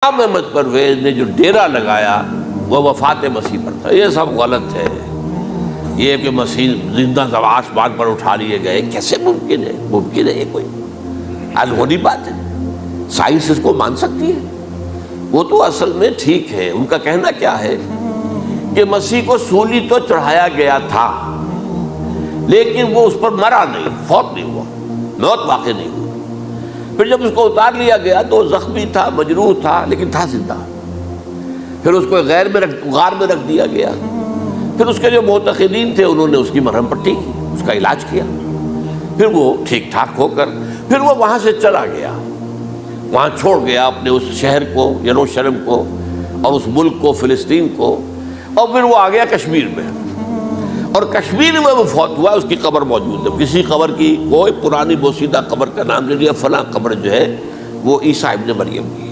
अहमद परवेज ने जो डेरा लगाया वह वफात मसीह पर था। ये सब गलत है। ये कि मसीह जिंदा सब आसमान पर उठा लिए गए, कैसे मुमकिन है? मुमकिन है ये कोई अनहोनी बात है? साइंस इसको मान सकती है? वो तो असल में ठीक है। उनका कहना क्या है कि मसीह को सूली तो चढ़ाया गया था, लेकिन वो उस पर मरा नहीं, फौत नहीं हुआ, मौत वाक़ई नहीं हुई। फिर जब उसको उतार लिया गया तो जख्मी था, मजरूह था, लेकिन था जिंदा। फिर उसको गार में रख दिया गया। फिर उसके जो मोतक़ीदीन थे उन्होंने उसकी मरहम पट्टी की, उसका इलाज किया। फिर वो ठीक ठाक होकर फिर वो वहाँ से चला गया, वहाँ छोड़ गया अपने उस शहर को, यरूशलेम को, और उस मुल्क को, फ़िलिस्तीन को, और फिर वो आ गया कश्मीर में। और कश्मीर में वो फौत हुआ, उसकी कब्र मौजूद है। किसी कब्र की, कोई पुरानी बोसीदा कब्र का नाम ले लिया, फलां कब्र जो है वो ईसा इब्न मरियम की।